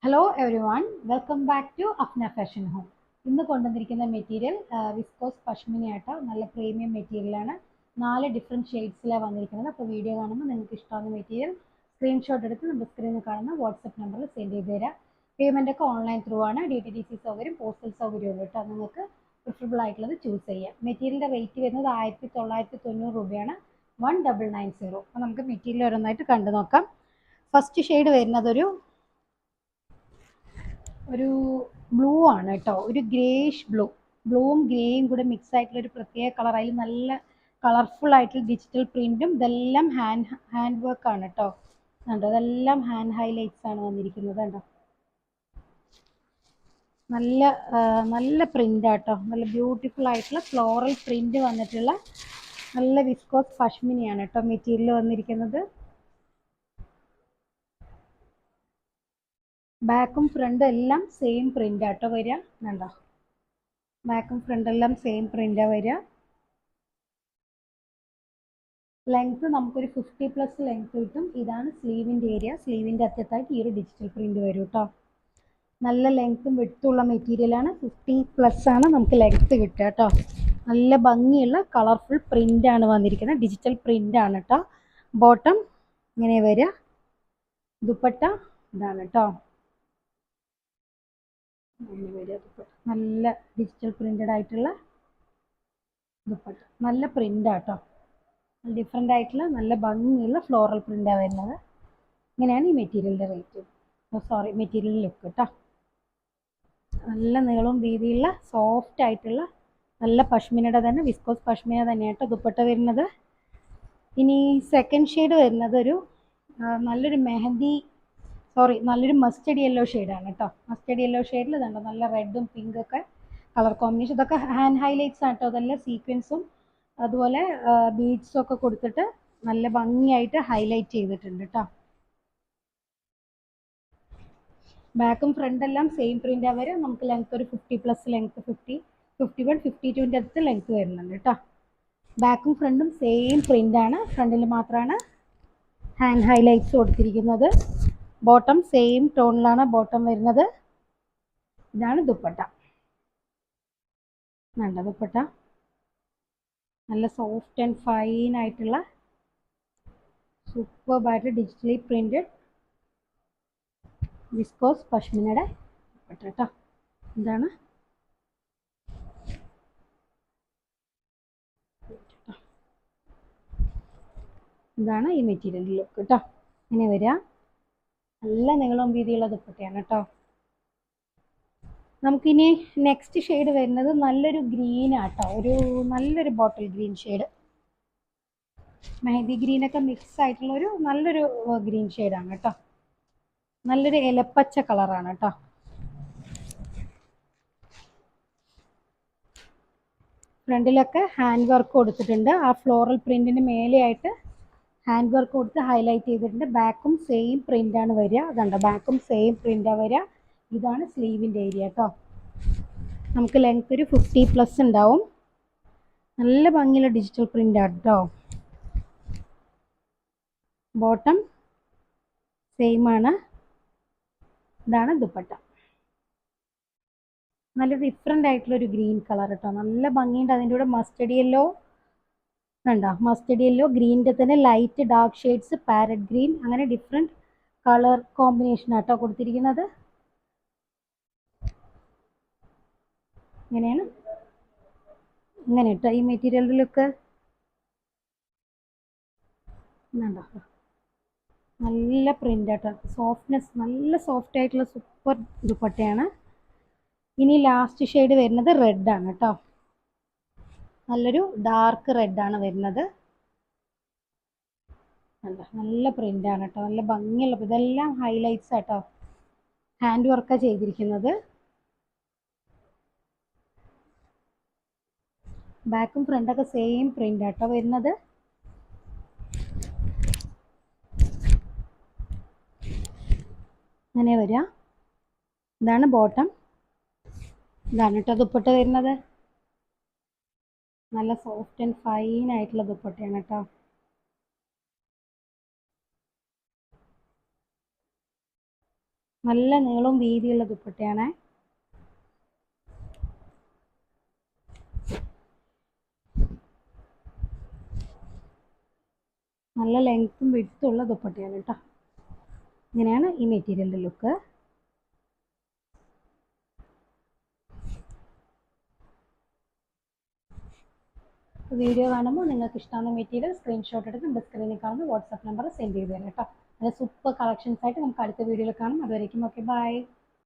Hello everyone welcome back to Afna fashion home. ഇന്ന് കൊണ്ടുവന്നിരിക്കുന്ന material viscous പഷ്മിനയാട്ടോ. നല്ല premium മെറ്റീരിയലാണ്. 4 ഡിഫറെൻറ്റ് ഷെയ്ഡ്സിലാണ് വന്നിരിക്കുന്നത്. അപ്പോൾ വീഡിയോ കാണുമ്പോൾ നിങ്ങൾക്ക് ഇഷ്ടമാകുന്ന മെറ്റീരിയൽ സ്ക്രീൻഷോട്ട് എടുത്ത് നമ്മുടെ സ്ക്രീനിൽ കാണുന്ന വാട്സപ്പ് നമ്പറിൽ സെൻഡ് ചെയ്ത് തരാം. പേയ്മെൻ്റ് ഒക്കെ ഓൺലൈൻ ത്രൂ ആണ്. DTDC സൗകര്യം, പോസ്റ്റൽ സൗകര്യം ഉള്ളൂ കേട്ടോ. നിങ്ങൾക്ക് പ്രിഫറബിൾ ആയിട്ടുള്ളത് ചൂസ് ചെയ്യാം. മെറ്റീരിയലിൻ്റെ റേറ്റ് വരുന്നത് 1990 രൂപയാണ്. 1990. അപ്പോൾ നമുക്ക് മെറ്റീരിയൽ ഓരോന്നായിട്ട് കണ്ടു നോക്കാം. ഫസ്റ്റ് ഷെയ്ഡ് വരുന്നത് ഒരു ബ്ലൂ ആണ് കേട്ടോ. ഒരു ഗ്രേഷ് ബ്ലൂവും ഗ്രേയും കൂടെ മിക്സ് ആയിട്ടുള്ള ഒരു പ്രത്യേക കളർ. അതിൽ നല്ല കളർഫുൾ ആയിട്ടുള്ള ഡിജിറ്റൽ പ്രിന്റും ഇതെല്ലാം ഹാൻഡ് വർക്ക് ആണ് കേട്ടോ. കണ്ടോ, ഇതെല്ലാം ഹാൻഡ് ഹൈലൈറ്റ്സ് ആണ് വന്നിരിക്കുന്നത്. കണ്ടോ, നല്ല പ്രിന്റ് ആട്ടോ. നല്ല ബ്യൂട്ടിഫുൾ ആയിട്ടുള്ള ഫ്ലോറൽ പ്രിന്റ് വന്നിട്ടുള്ള നല്ല വിസ്കോസ് പഷ്മിനിയാണ് കേട്ടോ മെറ്റീരിയൽ വന്നിരിക്കുന്നത്. ബാക്കും ഫ്രണ്ടും എല്ലാം സെയിം പ്രിന്റ് ആട്ടോ വരിക. കണ്ടോ, ബാക്കും ഫ്രണ്ട് എല്ലാം സെയിം പ്രിന്റാ വരിക. ലെങ്ത് നമുക്കൊരു 50+ ലെങ്ത് കിട്ടും. ഇതാണ് സ്ലീവിൻ്റെ ഏരിയ. സ്ലീവിൻ്റെ അറ്റത്തായിട്ട് ഈ ഒരു ഡിജിറ്റൽ പ്രിന്റ് വരും കേട്ടോ. നല്ല ലെങ്ത്തും വിഡ്ത്തുള്ള മെറ്റീരിയലാണ്. 50+ ആണ് നമുക്ക് ലെങ്ത് കിട്ടുക കേട്ടോ. നല്ല ഭംഗിയുള്ള കളർഫുൾ പ്രിന്റ് ആണ് വന്നിരിക്കുന്നത്. ഡിജിറ്റൽ പ്രിന്റ് ആണ് കേട്ടോ. ബോട്ടം ഇങ്ങനെ വരിക. ദുപ്പട്ട ഇതാണ് കേട്ടോ. നല്ല ഡിജിറ്റൽ പ്രിന്റഡ് ആയിട്ടുള്ള ദുപ്പട്ട. നല്ല പ്രിന്റ് ആട്ടോ. ഡിഫറെൻ്റ് ആയിട്ടുള്ള നല്ല ഭംഗിയുള്ള ഫ്ലോറൽ പ്രിന്റാണ് വരുന്നത്. ഇങ്ങനെയാണ് ഈ മെറ്റീരിയലിൻ്റെ റേറ്റ്. മെറ്റീരിയൽ ലുക്ക് കേട്ടോ. നല്ല നീളവും വീതിയുള്ള സോഫ്റ്റ് ആയിട്ടുള്ള നല്ല പഷ്മിനയുടെ തന്നെ, വിസ്കോസ് പഷ്മിന തന്നെയാട്ടോ ദുപ്പട്ട വരുന്നത്. ഇനി സെക്കൻഡ് ഷെയ്ഡ് വരുന്നത് നല്ലൊരു നല്ലൊരു മസ്റ്റർഡ് യെല്ലോ ഷെയ്ഡാണ് കേട്ടോ. മസ്റ്റർഡ് യെല്ലോ ഷെയ്ഡിൽ ഇതുണ്ടോ, നല്ല റെഡും പിങ്കൊക്കെ കളർ കോമ്പിനേഷൻ. ഇതൊക്കെ ഹാൻഡ് ഹൈലൈറ്റ്സ് ആണ് കേട്ടോ. അതെല്ലാം സീക്വൻസും അതുപോലെ ബീഡ്സും ഒക്കെ കൊടുത്തിട്ട് നല്ല ഭംഗിയായിട്ട് ഹൈലൈറ്റ് ചെയ്തിട്ടുണ്ട് കേട്ടോ. ബാക്കും ഫ്രണ്ട് എല്ലാം സെയിം പ്രിന്റ് വരെ. നമുക്ക് ലെങ്ത് ഒരു 50+ ലെങ്ത്, 51, 52ൻ്റെ അടുത്ത് ലെങ്ത് വരുന്നുണ്ട് കേട്ടോ. ബാക്കും ഫ്രണ്ടും സെയിം പ്രിന്റ് ആണ്. ഫ്രണ്ടിൽ മാത്രമാണ് ഹാൻഡ് ഹൈലൈറ്റ്സ് കൊടുത്തിരിക്കുന്നത്. ബോട്ടം സെയിം ടോണിലാണ് ബോട്ടം വരുന്നത്. ഇതാണ് ദുപ്പട്ട. വേണ്ട ദുപ്പട്ട നല്ല സോഫ്റ്റ് ആൻഡ് ഫൈൻ ആയിട്ടുള്ള സൂപ്പർബായിട്ട് ഡിജിറ്റലി പ്രിന്റഡ് വിസ്കോസ് പഷ്മിനയുടെ ദുപ്പട്ട കേട്ടോ. ഇതാണ് ഈ മെറ്റീരിയൽ ലുക്ക് കേട്ടോ. ഇങ്ങനെ വരിക. നല്ല നീളവും വീതിയുള്ള ദുപ്പട്ടയാണ് കേട്ടോ. നമുക്കിനി നെക്സ്റ്റ് ഷെയ്ഡ് വരുന്നത് നല്ലൊരു ഗ്രീൻ ആട്ടോ. നല്ലൊരു ബോട്ടിൽ ഗ്രീൻ ഷെയ്ഡ്, മെഹന്തി ഗ്രീനൊക്കെ മിക്സ് ആയിട്ടുള്ള നല്ലൊരു ഗ്രീൻ ഷെയ്ഡാണ് കേട്ടോ. നല്ലൊരു ഇലപ്പച്ച കളറാണ് കേട്ടോ. ഫ്രണ്ടിലൊക്കെ ഹാൻഡ് വർക്ക് കൊടുത്തിട്ടുണ്ട്. ആ ഫ്ലോറൽ പ്രിന്റിന് മേലെയായിട്ട് ഹാൻഡ് വർക്ക് കൊടുത്ത് ഹൈലൈറ്റ് ചെയ്തിട്ടുണ്ട്. ബാക്കും സെയിം പ്രിന്റാണ് വരിക. അതുണ്ട്, ബാക്കും സെയിം പ്രിന്റാണ് വരിക. ഇതാണ് സ്ലീവിൻ്റെ ഏരിയ കേട്ടോ. നമുക്ക് ലെങ്ത് ഒരു 50+ ഉണ്ടാവും. നല്ല ഭംഗിയുള്ള ഡിജിറ്റൽ പ്രിന്റാണ് കേട്ടോ. ബോട്ടം സെയിം ആണ്. ഇതാണ് ദുപ്പട്ട. നല്ല ഡിഫറെൻ്റ് ആയിട്ടുള്ളൊരു ഗ്രീൻ കളർ കേട്ടോ. നല്ല ഭംഗിയുണ്ട്. അതിൻ്റെ കൂടെ മസ്റ്റർഡ് യെല്ലോ കണ്ടോ, മസ്റ്റർഡ് യെല്ലോ, ഗ്രീനിൻ്റെ തന്നെ light dark shades, parrot green, അങ്ങനെ ഡിഫറെൻറ്റ് കളർ കോമ്പിനേഷൻ ആട്ടോ കൊടുത്തിരിക്കുന്നത്. ഇങ്ങനെയാണ് ഇങ്ങനെ കേട്ടോ ഈ മെറ്റീരിയലിൻ്റെ ലുക്ക്. നല്ല പ്രിന്റ് ആട്ടോ. സോഫ്റ്റ്നെസ്, നല്ല സോഫ്റ്റ് ആയിട്ടുള്ള സൂപ്പർ ദുപ്പട്ടയാണ്. ഇനി ലാസ്റ്റ് ഷെയ്ഡ് വരുന്നത് റെഡ് ആണ് കേട്ടോ. നല്ലൊരു ഡാർക്ക് റെഡ് ആണ് വരുന്നത്. നല്ല പ്രിന്റ് ആണ് കേട്ടോ. നല്ല ഭംഗിയുള്ള, ഇതെല്ലാം ഹൈലൈറ്റ്സ് ആട്ടോ. ഹാൻഡ് വർക്കാണ് ചെയ്തിരിക്കുന്നത്. ബാക്കും ഫ്രണ്ടൊക്കെ സെയിം പ്രിന്റ് ആട്ടോ വരുന്നത്. അങ്ങനെ വരിക. ഇതാണ് ബോട്ടം. ഇതാണ് കേട്ടോ ദുപ്പട്ട വരുന്നത്. നല്ല സോഫ്റ്റ് ആൻഡ് ഫൈൻ ആയിട്ടുള്ള ദുപ്പട്ടയാണ് കേട്ടോ. നല്ല നീളവും വീതിയുള്ള ദുപ്പട്ടയാണ്. നല്ല ലെങ്ത്തും വിഡ്ത്തും ഉള്ള ദുപ്പട്ടയാണ് കേട്ടോ. ഇങ്ങനെയാണ് ഈ മെറ്റീരിയലിൻ്റെ ലുക്ക്. വീഡിയോ കാണുമ്പോൾ നിങ്ങൾക്ക് ഇഷ്ടമാകുന്ന മെറ്റീരിയൽ സ്ക്രീൻഷോട്ട് എടുത്ത് നമ്മുടെ സ്ക്രീനിൽ കാണുന്ന വാട്സാപ്പ് നമ്പർ സെൻഡ് ചെയ്ത് തരാം കേട്ടോ. നല്ല സൂപ്പർ കളക്ഷൻസ് ആയിട്ട് നമുക്ക് അടുത്ത വീഡിയോയിൽ കാണാം. അതുവരേക്കും ഓക്കെ, ബൈ.